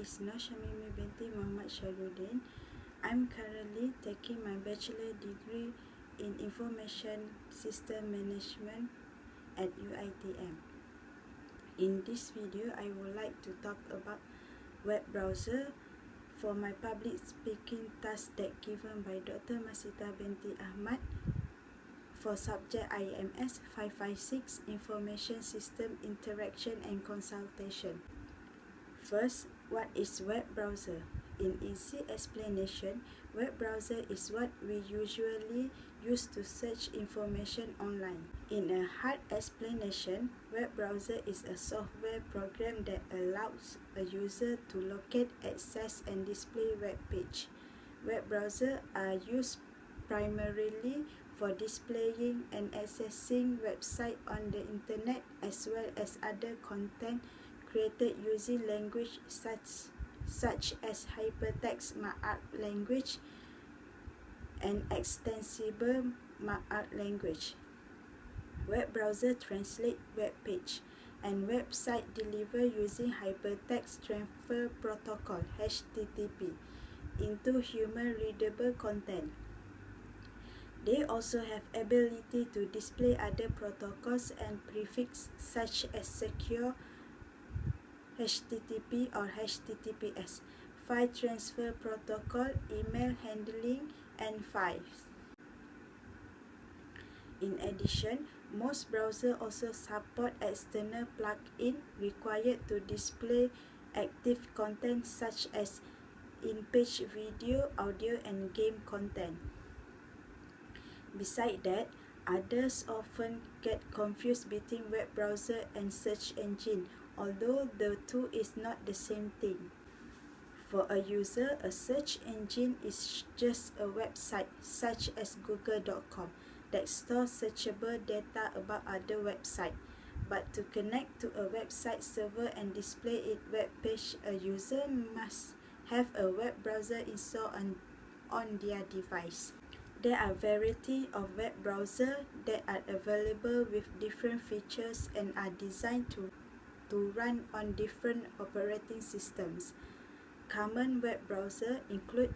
is Syamimi binti Muhammad Sharudin. I'm currently taking my bachelor degree in Information System Management at UiTM. In this video, I would like to talk about web browser for my public speaking task that given by Dr. Masitah binti Ahmad for subject IMS556 Information System Interaction and Consultation. First, what is web browser? In easy explanation, web browser is what we usually use to search information online. In a hard explanation, web browser is a software program that allows a user to locate, access, and display web page. Web browsers are used primarily for displaying and accessing websites on the internet as well as other content created using language such as hypertext markup language and extensible markup language. Web browser translate web page and website deliver using hypertext transfer protocol (HTTP) into human readable content. They also have ability to display other protocols and prefixes such as secure HTTP or HTTPS, file transfer protocol, email handling, and files. In addition, most browsers also support external plugins required to display active content such as in-page video, audio, and game content. Besides that, others often get confused between web browser and search engine, although the two is not the same thing. For a user, a search engine is just a website, such as google.com, that stores searchable data about other websites. But to connect to a website server and display its web page, a user must have a web browser installed on their device. There are a variety of web browsers that are available with different features and are designed to run on different operating systems. Common web browsers include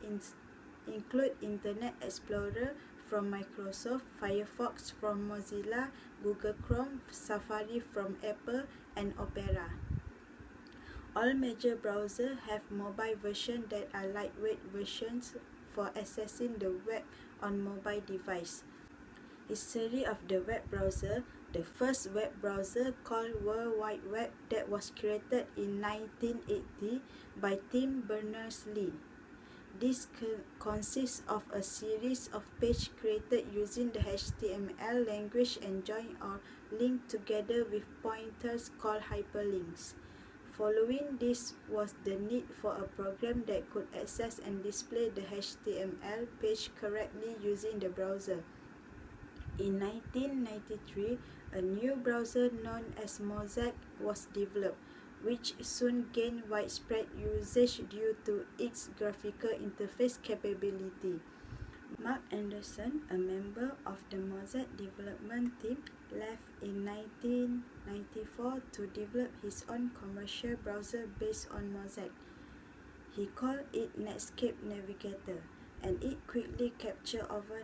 Internet Explorer from Microsoft, Firefox from Mozilla, Google Chrome, Safari from Apple, and Opera. All major browsers have mobile versions that are lightweight versions for accessing the web on mobile device. History of the web browser. The first web browser called World Wide Web that was created in 1980 by Tim Berners-Lee. This consists of a series of pages created using the HTML language and joined or linked together with pointers called hyperlinks. Following this was the need for a program that could access and display the HTML page correctly using the browser. In 1993, a new browser known as Mosaic was developed, which soon gained widespread usage due to its graphical interface capability. Mark Anderson, a member of the Mosaic development team, left in 1994 to develop his own commercial browser based on Mosaic. He called it Netscape Navigator, and it quickly captured over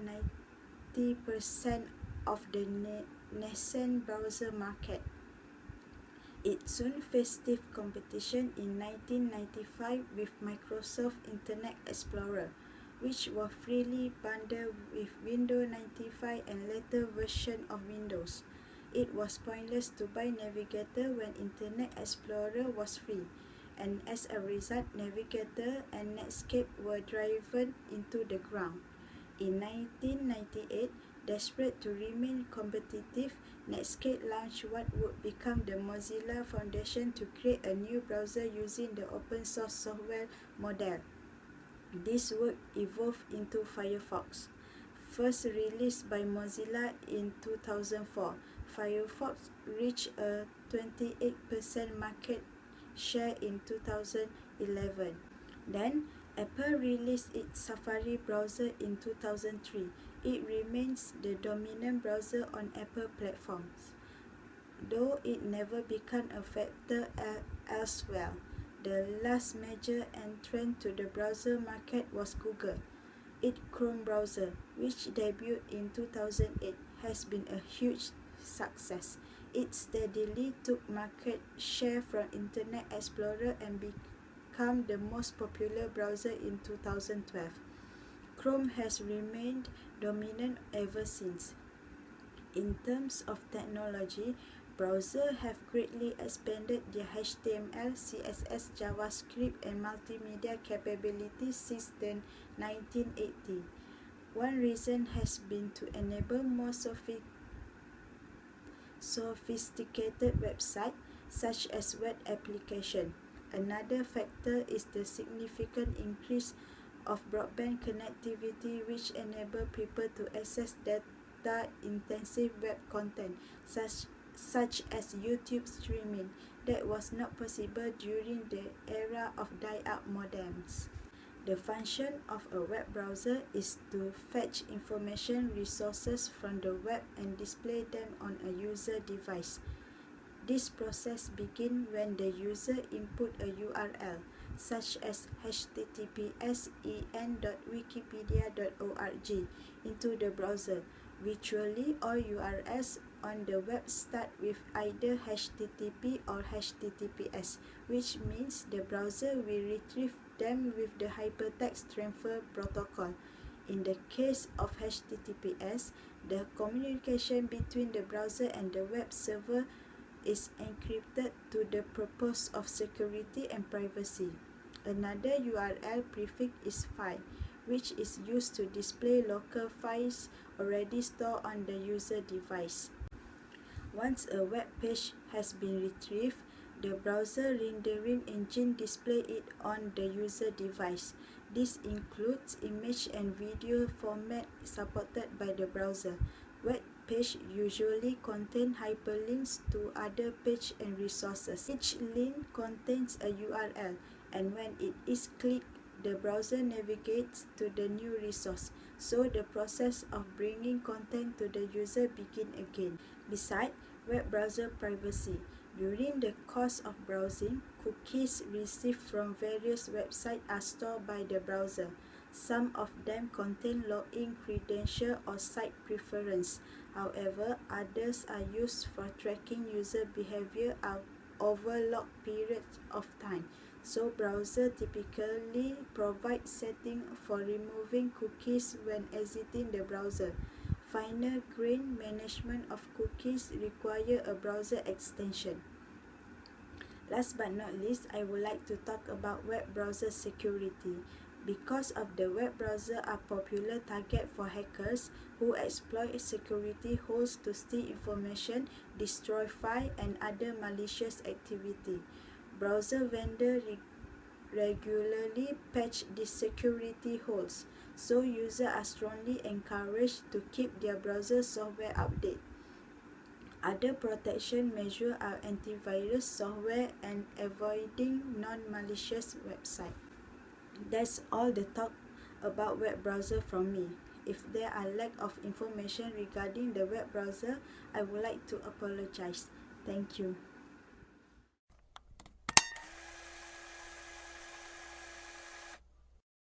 90% of the nascent browser market. It soon faced stiff competition in 1995 with Microsoft Internet Explorer, which was freely bundled with Windows 95 and later versions of Windows. It was pointless to buy Navigator when Internet Explorer was free, and as a result, Navigator and Netscape were driven into the ground. In 1998, desperate to remain competitive, Netscape launched what would become the Mozilla Foundation to create a new browser using the open source software model. This work evolved into Firefox. First released by Mozilla in 2004, Firefox reached a 28% market share in 2011. Then, Apple released its Safari browser in 2003. It remains the dominant browser on Apple platforms, though it never became a factor elsewhere. The last major entrant to the browser market was Google. Its Chrome browser, which debuted in 2008, has been a huge success. It steadily took market share from Internet Explorer and became the most popular browser in 2012. Chrome has remained dominant ever since. In terms of technology, browsers have greatly expanded their HTML, CSS, JavaScript, and multimedia capabilities since the 1980s. One reason has been to enable more sophisticated websites, such as web applications. Another factor is the significant increase of broadband connectivity, which enable people to access data-intensive web content, such as YouTube streaming, that was not possible during the era of dial-up modems. The function of a web browser is to fetch information resources from the web and display them on a user device. This process begins when the user input a URL, such as https://en.wikipedia.org, into the browser. Virtually all URLs on the web start with either HTTP or HTTPS, which means the browser will retrieve them with the Hypertext Transfer Protocol. In the case of HTTPS, the communication between the browser and the web server is encrypted to the purpose of security and privacy. Another URL prefix is file, which is used to display local files already stored on the user device. Once a web page has been retrieved, the browser rendering engine displays it on the user device. This includes image and video format supported by the browser. Web page usually contain hyperlinks to other pages and resources. Each link contains a URL, and when it is clicked, the browser navigates to the new resource, so the process of bringing content to the user begins again. Besides, web browser privacy. During the course of browsing, cookies received from various websites are stored by the browser. Some of them contain login credentials or site preference. However, others are used for tracking user behavior over long periods of time. So browsers typically provide settings for removing cookies when exiting the browser. Finer-grained management of cookies require a browser extension. Last but not least, I would like to talk about web browser security. Because of the web browser are popular target for hackers who exploit security holes to steal information, destroy files, and other malicious activity. Browser vendors regularly patch these security holes, so users are strongly encouraged to keep their browser software updated. Other protection measures are antivirus software and avoiding non-malicious websites. That's all the talk about web browser from me. If there are lack of information regarding the web browser, I would like to apologize. Thank you.